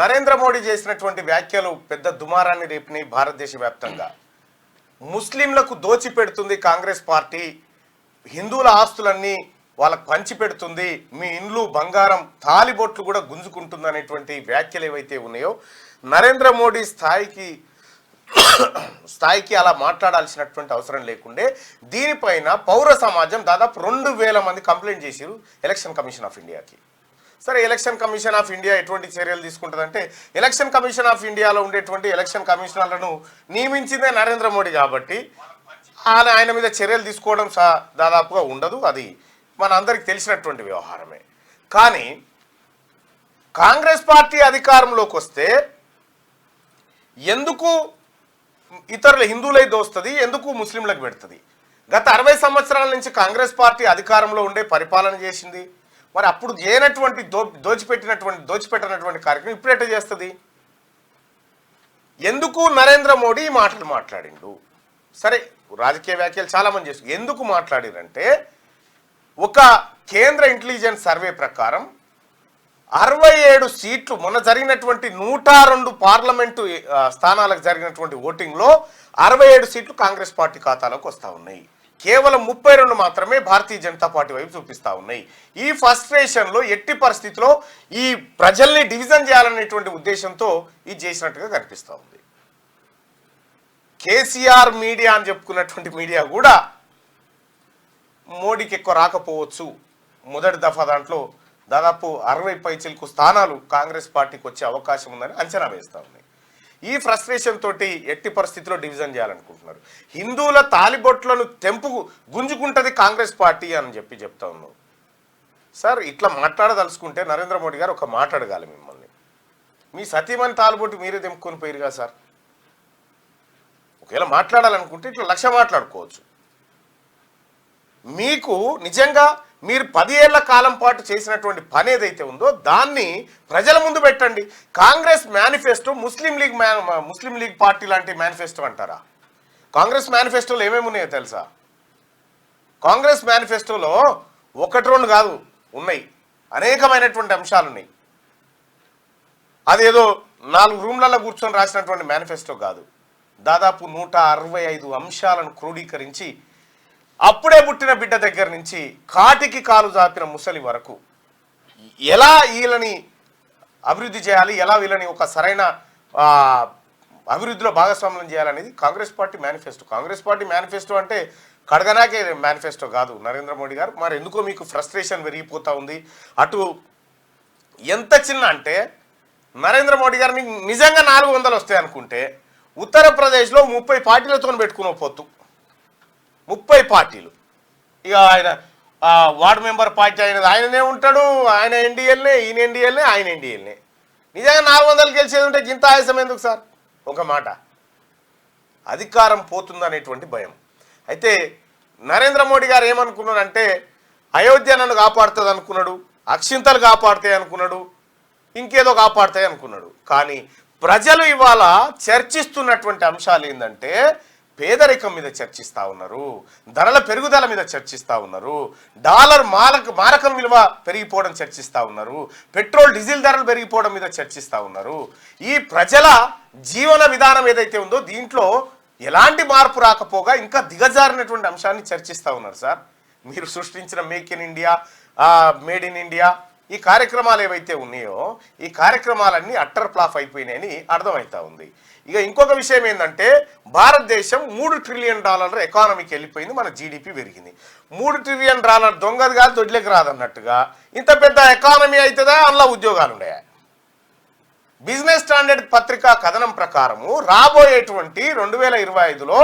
నరేంద్ర మోడీ చేసినటువంటి వ్యాఖ్యలు పెద్ద దుమారాన్ని రేపినాయి భారతదేశ వ్యాప్తంగా. ముస్లింలకు దోచిపెడుతుంది కాంగ్రెస్ పార్టీ, హిందువుల ఆస్తులన్నీ వాళ్ళకు పంచిపెడుతుంది, మీ ఇండ్లు బంగారం తాలిబొట్లు కూడా గుంజుకుంటుంది అనేటువంటి వ్యాఖ్యలు ఏవైతే ఉన్నాయో నరేంద్ర మోడీ స్థాయికి అలా మాట్లాడాల్సినటువంటి అవసరం లేకుండే. దీనిపైన పౌర సమాజం దాదాపు 2000 మంది కంప్లైంట్ చేశారు ఎలక్షన్ కమిషన్ ఆఫ్ ఇండియాకి. సరే, ఎలక్షన్ కమిషన్ ఆఫ్ ఇండియా ఎటువంటి చర్యలు తీసుకుంటుందంటే, ఎలక్షన్ కమిషన్ ఆఫ్ ఇండియాలో ఉండేటువంటి ఎలక్షన్ కమిషనర్లను నియమించిందే నరేంద్ర మోడీ కాబట్టి ఆయన మీద చర్యలు తీసుకోవడం దాదాపుగా ఉండదు. అది మన అందరికి తెలిసినటువంటి వ్యవహారమే. కానీ కాంగ్రెస్ పార్టీ అధికారంలోకి వస్తే ఎందుకు ఇతరుల హిందువులై దోస్తుంది, ఎందుకు ముస్లింలకు పెడుతుంది? గత 60 సంవత్సరాల నుంచి కాంగ్రెస్ పార్టీ అధికారంలో ఉండే పరిపాలన చేసింది. మరి అప్పుడు చేయనటువంటి దోచిపెట్టినటువంటి కార్యక్రమం ఇప్పుడు ఎట్లా చేస్తుంది? ఎందుకు నరేంద్ర మోడీ ఈ మాటలు మాట్లాడిండు? సరే, రాజకీయ వ్యాఖ్యలు చాలామంది చేస్తారు. ఎందుకు మాట్లాడిరంటే, ఒక కేంద్ర ఇంటెలిజెన్స్ సర్వే ప్రకారం 67 సీట్లు మొన్న జరిగినటువంటి 102 పార్లమెంటు స్థానాలకు జరిగినటువంటి ఓటింగ్లో 67 సీట్లు కాంగ్రెస్ పార్టీ ఖాతాలోకి వస్తూ ఉన్నాయి. కేవలం 32 మాత్రమే భారతీయ జనతా పార్టీ వైపు చూపిస్తూ ఉన్నాయి. ఈ ఫ్రస్ట్రేషన్లో ఎట్టి పరిస్థితిలో ఈ ప్రజల్ని డివిజన్ చేయాలనేటువంటి ఉద్దేశంతో ఇది చేసినట్టుగా కనిపిస్తూ ఉంది. కేసీఆర్ మీడియా అని చెప్పుకున్నటువంటి మీడియా కూడా మోడీకి ఎక్కువ రాకపోవచ్చు, మొదటి దఫా దాంట్లో దాదాపు 60 పైచిలకు స్థానాలు కాంగ్రెస్ పార్టీకి వచ్చే అవకాశం ఉందని అంచనా వేస్తూ ఉన్నాయి. ఈ ఫ్రస్ట్రేషన్ తోటి ఎట్టి పరిస్థితిలో డివిజన్ చేయాలనుకుంటున్నారు. హిందువుల తాలిబొట్లను గుంజుకుంటుంది కాంగ్రెస్ పార్టీ అని చెప్తా ఉన్నాం. సార్, ఇట్లా మాట్లాడదలుచుకుంటే నరేంద్ర మోడీ గారు ఒక మాట అడగాలి మిమ్మల్ని. మీ సతీమణి తాలిబొట్టు మీరే తెంపుకొని పోయిరుగా సార్. ఒకవేళ మాట్లాడాలనుకుంటే ఇట్లా 100 మాట్లాడుకోవచ్చు. మీకు నిజంగా మీరు 10 ఏళ్ల కాలం పాటు చేసినటువంటి పని ఏదైతే ఉందో దాన్ని ప్రజల ముందు పెట్టండి. కాంగ్రెస్ మేనిఫెస్టో ముస్లిం లీగ్ పార్టీ లాంటి మేనిఫెస్టో అంటారా? కాంగ్రెస్ మేనిఫెస్టోలో ఏమేమి ఉన్నాయో తెలుసా? కాంగ్రెస్ మేనిఫెస్టోలో 1-2 కాదు, ఉన్నాయి, అనేకమైనటువంటి అంశాలు ఉన్నాయి. అదేదో 4 రూమ్లలో కూర్చొని రాసినటువంటి మేనిఫెస్టో కాదు. దాదాపు 165 అంశాలను క్రోడీకరించి అప్పుడే పుట్టిన బిడ్డ దగ్గర నుంచి కాటికి కాలు జాపిన ముసలి వరకు ఎలా వీళ్ళని అభివృద్ధి చేయాలి, ఎలా వీళ్ళని ఒక సరైన అభివృద్ధిలో భాగస్వామ్యం చేయాలనేది Congress party manifesto. Congress party manifesto అంటే కడగనాకే మేనిఫెస్టో కాదు నరేంద్ర మోడీ గారు. మరి ఎందుకో మీకు ఫ్రస్ట్రేషన్ పెరిగిపోతూ ఉంది. అటు ఎంత చిన్న అంటే నరేంద్ర మోడీ గారిని నిజంగా 400 వస్తాయి అనుకుంటే ఉత్తరప్రదేశ్లో 30 పార్టీలతో పెట్టుకుని పోతూ 30 పార్టీలు. ఇక ఆయన వార్డు మెంబర్ పార్టీ ఆయననే ఉంటాడు, ఆయన ఎన్డీఎల్నే, ఈయన ఎన్డీఎల్నే, ఆయన ఎన్డీఎల్నే. నిజంగా 400 గెలిచేది ఉంటే ఇంత ఆయాసం ఎందుకు సార్? ఒక మాట, అధికారం పోతుందనేటువంటి భయం. అయితే నరేంద్ర మోడీ గారు ఏమనుకున్నాడంటే, అయోధ్య నన్ను కాపాడుతుంది అనుకున్నాడు, అక్షింతలు కాపాడుతాయి అనుకున్నాడు, ఇంకేదో కాపాడుతాయి అనుకున్నాడు. కానీ ప్రజలు ఇవాళ చర్చిస్తున్నటువంటి అంశాలు ఏంటంటే, పేదరికం మీద చర్చిస్తూ ఉన్నారు, ధరల పెరుగుదల మీద చర్చిస్తూ ఉన్నారు, డాలర్ మారకం విలువ పెరిగిపోవడం చర్చిస్తూ ఉన్నారు, పెట్రోల్ డీజిల్ ధరలు పెరిగిపోవడం మీద చర్చిస్తూ ఉన్నారు. ఈ ప్రజల జీవన విధానం ఏదైతే ఉందో దీంట్లో ఎలాంటి మార్పు రాకపోగా ఇంకా దిగజారినటువంటి అంశాన్ని చర్చిస్తూ ఉన్నారు. సార్, మీరు సృష్టించిన make in India, made in India, ఈ కార్యక్రమాలు ఏవైతే ఉన్నాయో ఈ కార్యక్రమాలన్నీ అట్టర్ ఫ్లాప్ అయిపోయినాయని అర్థమవుతా ఉంది. ఇక ఇంకొక విషయం ఏంటంటే, భారతదేశం $3 ట్రిలియన్ ఎకానమీకి వెళ్ళిపోయింది, మన జీడిపి పెరిగింది. $3 ట్రిలియన్ దొంగది కాదు దొడ్లేకి రాదన్నట్టుగా ఇంత పెద్ద ఎకానమీ అవుతుందా? అందులో ఉద్యోగాలు ఉన్నాయా? బిజినెస్ స్టాండర్డ్ పత్రికా కథనం ప్రకారము రాబోయేటువంటి 2025లో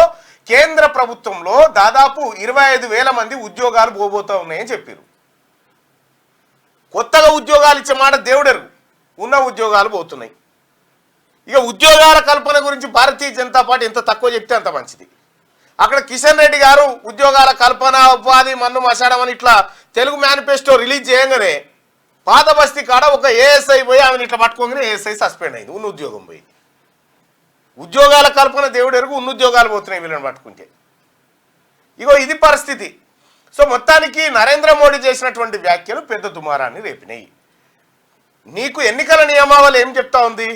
కేంద్ర ప్రభుత్వంలో దాదాపు 25,000 మంది ఉద్యోగాలు పోబోతూ ఉన్నాయని చెప్పారు. కొత్తగా ఉద్యోగాలు ఇచ్చే మాట దేవుడరు, ఉన్న ఉద్యోగాలు పోతున్నాయి. ఇక ఉద్యోగాల కల్పన గురించి భారతీయ జనతా పార్టీ ఎంత తక్కువ చెప్తే అంత మంచిది. అక్కడ కిషన్ రెడ్డి గారు ఉద్యోగాల కల్పన, ఉపాధి, మన్ను మసాడం అని ఇట్లా తెలుగు మేనిఫెస్టో రిలీజ్ చేయగానే పాత బస్తీ కాడ ఒక ఏఎస్ఐ పోయి ఆమెను ఇట్లా పట్టుకోగానే ఏఎస్ఐ సస్పెండ్ అయింది, ఉన్న ఉద్యోగం పోయి. ఉద్యోగాల కల్పన దేవుడు ఎరుగు, ఉన్న ఉద్యోగాలు పోతున్నాయి వీళ్ళని పట్టుకుంటే. ఇగో ఇది పరిస్థితి. సో మొత్తానికి నరేంద్ర మోడీ చేసినటువంటి వ్యాఖ్యలు పెద్ద దుమారాన్ని రేపినాయి. నీకు ఎన్నికల నియమావళి ఏం చెప్తా ఉంది?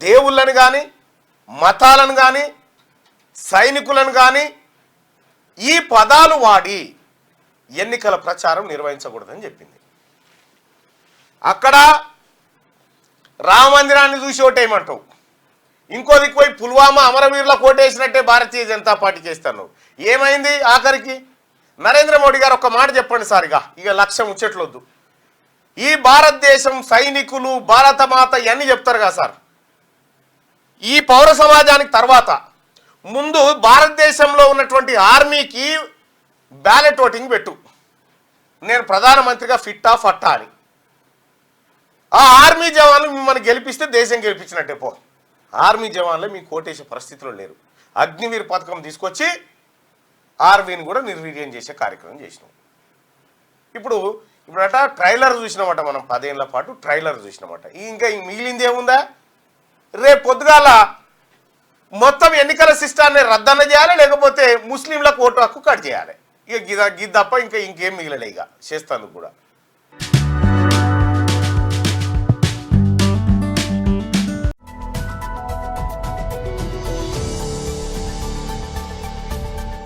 దేవుళ్ళని కానీ మతాలను కానీ సైనికులను కానీ ఈ పదాలు వాడి ఎన్నికల ప్రచారం నిర్వహించకూడదని చెప్పింది. అక్కడ రామ మందిరాన్ని చూసి ఓటేయమంటావు, ఇంకో దిక్కుపోయి పుల్వామా అమరవీరుల కోటేసినట్టే భారతీయ జనతా పార్టీ చేస్తాను. ఏమైంది ఆఖరికి? నరేంద్ర మోడీ గారు ఒక మాట చెప్పండి సార్, ఇక లక్ష్యం ముచ్చట్లొద్దు. ఈ భారతదేశం సైనికులు భారతమాత ఇవన్నీ చెప్తారు కదా సార్, ఈ పౌర సమాజానికి తర్వాత ముందు భారతదేశంలో ఉన్నటువంటి ఆర్మీకి బ్యాలెట్ ఓటింగ్ పెట్టు, నేను ప్రధానమంత్రిగా ఫిట్టా ఫట్టా అని. ఆ ఆర్మీ జవాన్లు మిమ్మల్ని గెలిపిస్తే దేశం గెలిపించినట్టే. పో, ఆర్మీ జవాన్లు మీకు కోటేసే పరిస్థితిలో లేరు. అగ్నివీర్ పథకం తీసుకొచ్చి ఆర్మీని కూడా నిర్వీర్యం చేసే కార్యక్రమం చేసినాం. ఇప్పుడట ట్రైలర్ చూసినామట, మనం 10 ఏళ్ల పాటు ట్రైలర్ చూసినామట. ఇంకా మిగిలింది ఏముందా? రేపు పొద్దుగాల మొత్తం ఎన్నికల సిస్టాన్ని రద్దన్న చేయాలి, లేకపోతే ముస్లింలకు ఓటు హక్కు కట్ చేయాలి. ఇక గిద్దప్ప ఇంకేం మిగిలలే ఇక చేస్తాను కూడా.